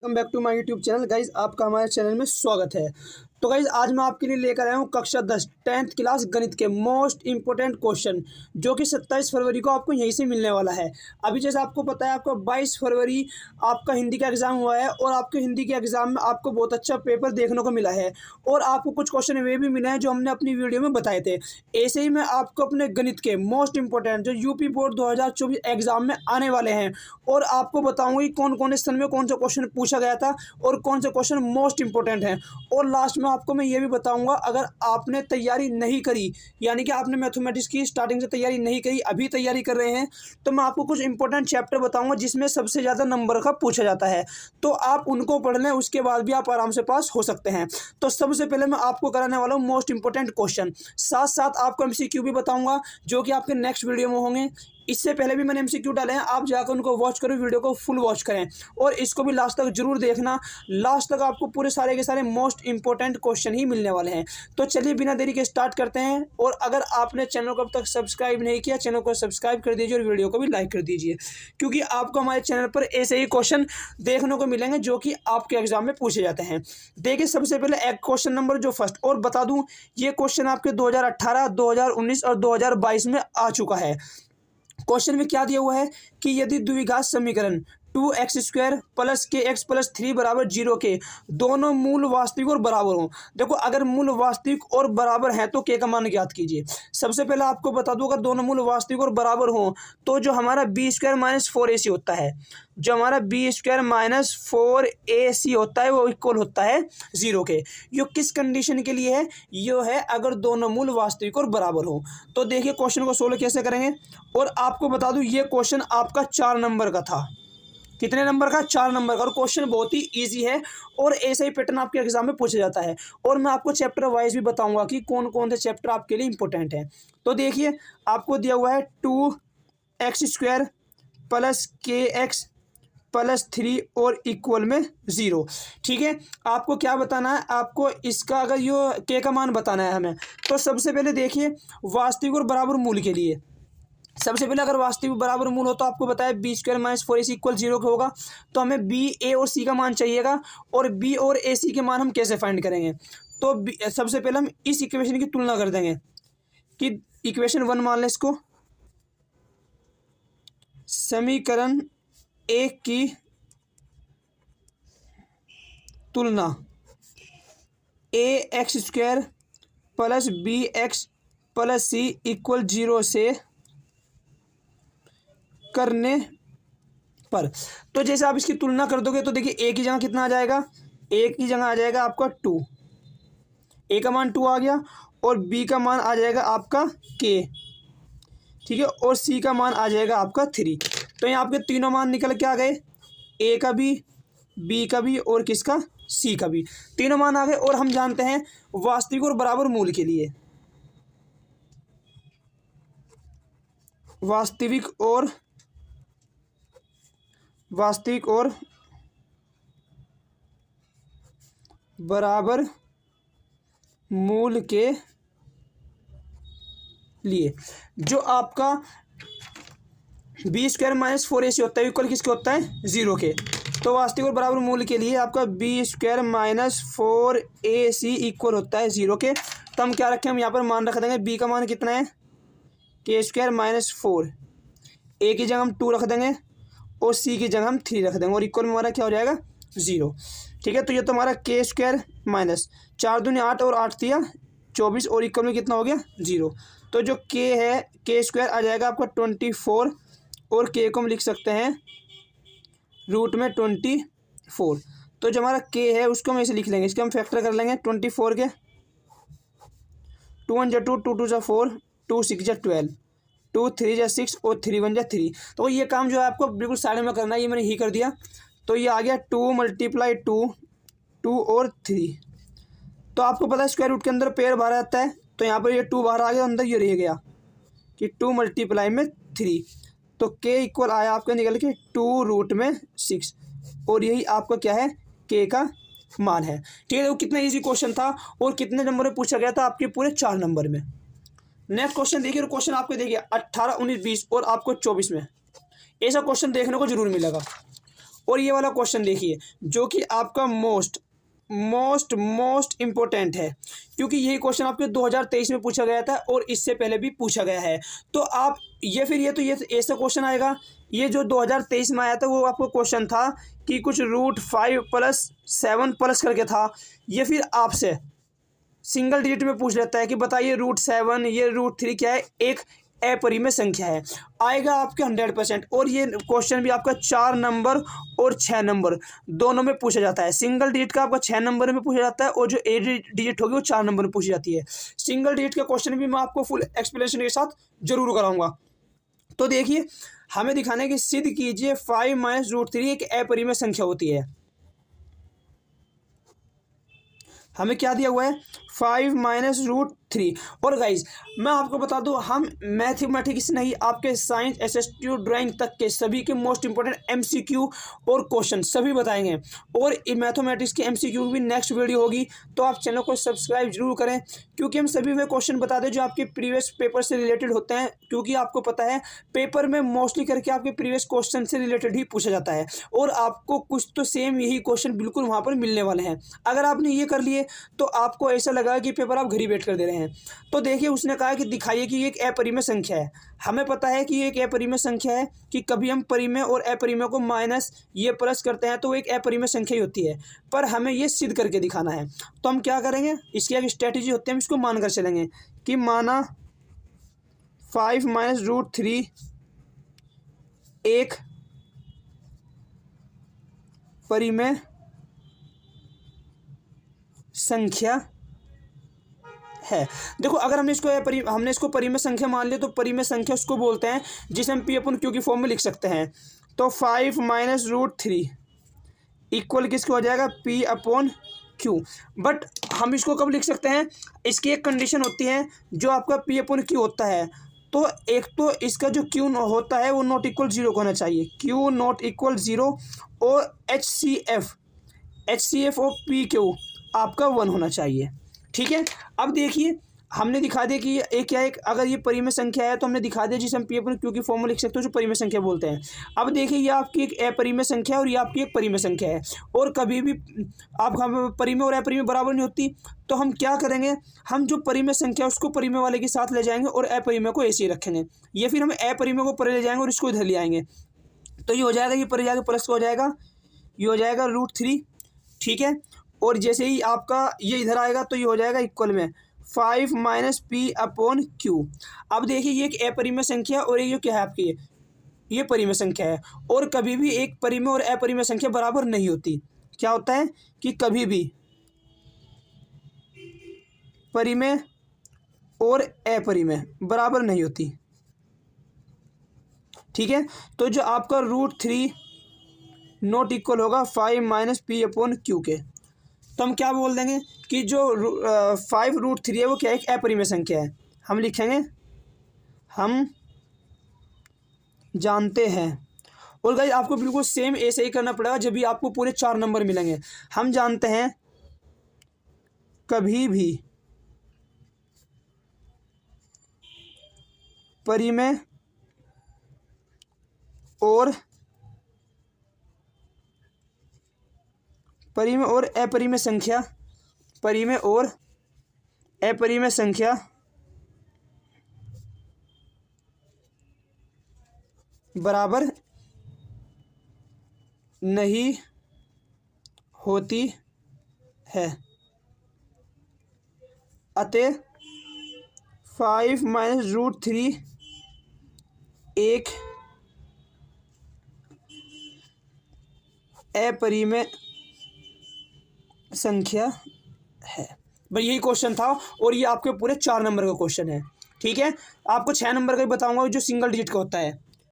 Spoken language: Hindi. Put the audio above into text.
Welcome back to my YouTube channel guys. आपका हमारे चैनल में स्वागत है। तो गाइज आज मैं आपके लिए लेकर आया हूँ कक्षा 10 10th क्लास गणित के मोस्ट इंपोर्टेंट क्वेश्चन, जो कि 27 फरवरी को आपको यहीं से मिलने वाला है। अभी जैसे आपको पता है, आपका 22 फरवरी आपका हिंदी का एग्जाम हुआ है और आपके हिंदी के एग्जाम में आपको बहुत अच्छा पेपर देखने को मिला है और आपको कुछ क्वेश्चन वे भी मिले हैं जो हमने अपनी वीडियो में बताए थे। ऐसे ही मैं आपको अपने गणित के मोस्ट इंपोर्टेंट जो यूपी बोर्ड 2024 एग्जाम में आने वाले हैं और आपको बताऊंगी कौन कौन से सन में कौन सा क्वेश्चन पूछा गया था और कौन से क्वेश्चन मोस्ट इंपोर्टेंट हैं। और लास्ट में आपको मैं ये भी बताऊंगा, अगर आपने तैयारी नहीं करी, यानी कि आपने मैथमेटिक्स की स्टार्टिंग से तैयारी नहीं करी, अभी तैयारी कर रहे हैं, तो मैं आपको कुछ इंपॉर्टेंट चैप्टर बताऊंगा जिसमें सबसे ज़्यादा नंबर का पूछा जाता है। तो आप उनको पढ़ लें, उसके बाद भी आप आराम से पास हो सकते हैं। तो सबसे पहले मैं आपको कराने वाला हूँ मोस्ट इंपोर्टेंट क्वेश्चन, साथ साथ आपको एमसीक्यू भी बताऊंगा जो कि आपके नेक्स्ट वीडियो में होंगे। इससे पहले भी मैंने एमसीक्यू डाले हैं, आप जाकर उनको वॉच करो, वीडियो को फुल वॉच करें और इसको भी लास्ट तक जरूर देखना। लास्ट तक आपको पूरे सारे के सारे मोस्ट इंपोर्टेंट क्वेश्चन ही मिलने वाले हैं। तो चलिए बिना देरी के स्टार्ट करते हैं। और अगर आपने चैनल को अब तक सब्सक्राइब नहीं किया, चैनल को सब्सक्राइब कर दीजिए और वीडियो को भी लाइक कर दीजिए, क्योंकि आपको हमारे चैनल पर ऐसे ही क्वेश्चन देखने को मिलेंगे जो कि आपके एग्जाम में पूछे जाते हैं। देखिए सबसे पहले एक क्वेश्चन नंबर जो फर्स्ट, और बता दूं ये क्वेश्चन आपके 2018, 2019 और 2022 में आ चुका है। क्वेश्चन में क्या दिया हुआ है कि यदि द्विघात समीकरण 2x² प्लस के एक्स प्लस 3 बराबर 0 के दोनों मूल वास्तविक और बराबर हों। देखो अगर मूल वास्तविक और बराबर है तो के का मान ज्ञात कीजिए। सबसे पहले आपको बता दूं, अगर दोनों मूल वास्तविक और बराबर हों तो जो हमारा b² माइनस 4ac होता है, जो हमारा b² माइनस 4ac होता है वो इक्वल होता है 0 के। ये किस कंडीशन के लिए है? ये है अगर दोनों मूल वास्तविक और बराबर हो। तो देखिए क्वेश्चन को सोल्व कैसे करेंगे। और आपको बता दूं ये क्वेश्चन आपका 4 नंबर का था। कितने नंबर का? 4 नंबर का। और क्वेश्चन बहुत ही इजी है और ऐसा ही पैटर्न आपके एग्जाम में पूछा जाता है। और मैं आपको चैप्टर वाइज भी बताऊंगा कि कौन कौन से चैप्टर आपके लिए इंपॉर्टेंट हैं। तो देखिए आपको दिया हुआ है 2x² प्लस के एक्स प्लस 3 और इक्वल में 0। ठीक है, आपको क्या बताना है? आपको इसका अगर यो के का मान बताना है हमें, तो सबसे पहले देखिए वास्तविक और बराबर मूल के लिए सबसे पहले अगर वास्तविक बराबर मूल हो तो आपको बताया b² माइनस 4ac इक्वल 0 का होगा। तो हमें b, a और c का मान चाहिएगा। और b और ac के मान हम कैसे फाइंड करेंगे? तो सबसे पहले हम इस इक्वेशन की तुलना कर देंगे कि इक्वेशन 1 मान लें इसको, समीकरण 1 की तुलना ax² plus bx plus c equal 0 से करने पर। तो जैसे आप इसकी तुलना कर दोगे तो देखिए ए की जगह कितना आ जाएगा? ए की जगह आ जाएगा आपका 2, ए का मान 2 आ गया और बी का मान आ जाएगा आपका के, ठीक है, और सी का मान आ जाएगा आपका 3। तो यहाँ आपके तीनों मान निकल के आ गए, ए का भी, बी का भी और किसका? सी का भी। तीनों मान आ गए। और हम जानते हैं वास्तविक और बराबर मूल के लिए, वास्तविक और बराबर मूल के लिए जो आपका b² माइनस 4ac होता है इक्वल किसके होता है? 0 के। तो वास्तविक और बराबर मूल के लिए आपका b² माइनस 4ac इक्वल होता है 0 के। तो हम क्या रखें? हम यहाँ पर मान रख देंगे b का मान कितना है? k² माइनस 4, a की जगह हम 2 रख देंगे और c की जगह हम 3 रख देंगे और इक्वल में हमारा क्या हो जाएगा? 0। ठीक है, तो ये तो हमारा k² माइनस 4 दूनी 8 और 8 दिया 24 और इक्वल में कितना हो गया? 0। तो जो k है k² आ जाएगा आपका 24 और k को हम लिख सकते हैं रूट में 24। तो जो हमारा k है उसको हम ऐसे लिख लेंगे, इसके हम फैक्टर कर लेंगे 24 के, 2 1 जा 2, 2 2 जा 4, 2 6 जा 12, 2 3 जा 6 और 3 1 जा 3। तो ये काम जो है आपको बिल्कुल साइड में करना है, ये मैंने ही कर दिया। तो ये आ गया 2 × 2, 2 और 3। तो आपको पता है स्क्वायर रूट के अंदर पेयर बाहर आता है, तो यहाँ पर ये 2 बाहर आ गया, अंदर ये रह गया कि 2 × 3। तो k इक्वल आया आपका निकल के 2√6 और यही आपका क्या है? k का मान है। ठीक है, वो कितना इजी क्वेश्चन था और कितने नंबर में पूछा गया था? आपके पूरे 4 नंबर में। नेक्स्ट क्वेश्चन देखिए, क्वेश्चन आपको देखिए 18, 19, 20 और आपको 24 में ऐसा क्वेश्चन देखने को जरूर मिलेगा। और ये वाला क्वेश्चन देखिए जो कि आपका मोस्ट इम्पोर्टेंट है, क्योंकि यही क्वेश्चन आपके 2023 में पूछा गया था और इससे पहले भी पूछा गया है। तो आप ये ऐसा क्वेश्चन आएगा। ये जो 2023 में आया था वो आपको क्वेश्चन था कि कुछ √5+7+ करके था। ये फिर आपसे सिंगल डिजिट में पूछ लेता है कि बताइए √7 ये √3 क्या है, एक अपरिमेय संख्या है। आएगा आपके 100%। और ये क्वेश्चन भी आपका 4 नंबर और 6 नंबर दोनों में पूछा जाता है। सिंगल डिजिट का आपका 6 नंबर में पूछा जाता है और जो 8 डिजिट होगी वो 4 नंबर में पूछी जाती है। सिंगल डिजिट का क्वेश्चन भी मैं आपको फुल एक्सप्लेनेशन के साथ जरूर कराऊंगा। तो देखिए हमें दिखाना है कि सिद्ध कीजिए 5 - √3 एक अपरिमेय संख्या होती है। हमें क्या दिया हुआ है 5 - √3। और गाइज मैं आपको बता दूं, हम मैथमेटिक्स नहीं आपके साइंस एसएसटी ड्राइंग तक के सभी के मोस्ट इंपॉर्टेंट एमसीक्यू और क्वेश्चन सभी बताएंगे। और मैथमेटिक्स की एमसीक्यू भी नेक्स्ट वीडियो होगी, तो आप चैनल को सब्सक्राइब जरूर करें, क्योंकि हम सभी वे क्वेश्चन बताते हैं जो आपके प्रीवियस पेपर से रिलेटेड होते हैं। क्योंकि आपको पता है पेपर में मोस्टली करके आपके प्रीवियस क्वेश्चन से रिलेटेड ही पूछा जाता है और आपको कुछ तो सेम यही क्वेश्चन बिल्कुल वहाँ पर मिलने वाले हैं। अगर आपने ये कर लिए तो आपको ऐसा लगा कि पेपर आप घर ही बैठ कर दे रहे हैं। तो देखिए उसने कहा कि दिखाइए कि ये एक अपरिमेय संख्या है। हमें पता है कि ये एक अपरिमेय संख्या है कि कभी हम परिमेय और अपरिमेय को माइनस ये प्लस करते हैं तो वो एक अपरिमेय संख्या ही होती है, पर हमें ये सिद्ध करके दिखाना है। तो हम क्या करेंगे, इसकी एक स्ट्रेटेजी होती है, हम इसको मानकर चलेंगे कि माना 5 - √3 एक परिमेय संख्या है। देखो अगर हमने इसको परिमेय संख्या मान लिया तो परिमेय संख्या उसको बोलते हैं जिसे हम P/Q की फॉर्म में लिख सकते हैं। तो 5 - √3 इक्वल किसको हो जाएगा P/Q। बट हम इसको कब लिख सकते हैं, इसकी एक कंडीशन होती है जो आपका P/Q होता है। तो एक तो इसका जो Q होता है वो नॉट इक्वल 0 होना चाहिए, Q नॉट इक्वल 0, और HCF ऑफ PQ आपका 1 होना चाहिए। ठीक है, अब देखिए हमने दिखा दिया कि ये क्या है, अगर ये परिमेय संख्या है तो हमने दिखा दिया जिसे हम P/Q की फॉर्म में लिख सकते हो जो परिमेय संख्या बोलते हैं। अब देखिए ये आपकी एक अपरिमेय संख्या है और ये आपकी एक परिमेय संख्या है, और कभी भी आप परिमेय और अपरिमेय बराबर नहीं होती। तो हम क्या करेंगे, हम जो परिमेय संख्या है उसको परिमेय वाले के साथ ले जाएंगे और अपरिमेय को ऐसे ही रखेंगे, या फिर हम अपरिमेय को परे ले जाएंगे और इसको इधर ले आएंगे। तो ये हो जाएगा, ये परे जाके प्लस हो जाएगा, ये हो जाएगा √3। ठीक है, और जैसे ही आपका ये इधर आएगा तो ये हो जाएगा इक्वल में 5 - P/Q। अब देखिए ये एक अपरिमेय संख्या और ये क्या है आपकी, ये परिमेय संख्या है। और कभी भी एक परिमेय और अपरिमेय संख्या बराबर नहीं होती। क्या होता है कि कभी भी परिमेय और अपरिमेय बराबर नहीं होती। ठीक है, तो जो आपका √3 नॉट इक्वल होगा 5 - P/Q के। तो हम क्या बोल देंगे कि जो 5 √3 है वो क्या है, एक अपरिमेय संख्या है। हम लिखेंगे हम जानते हैं। और गाइस आपको बिल्कुल सेम ऐसे ही करना पड़ेगा जब भी आपको पूरे 4 नंबर मिलेंगे। हम जानते हैं कभी भी परिमेय और अपरिमेय संख्या बराबर नहीं होती है, अतः 5 - √3 एक अपरिमेय संख्या है। भाई यही क्वेश्चन था और ये आपके पूरे 4 नंबर का क्वेश्चन है। ठीक है, आपको 6 नंबर का ही बताऊंगा जो सिंगल डिजिट का होता है।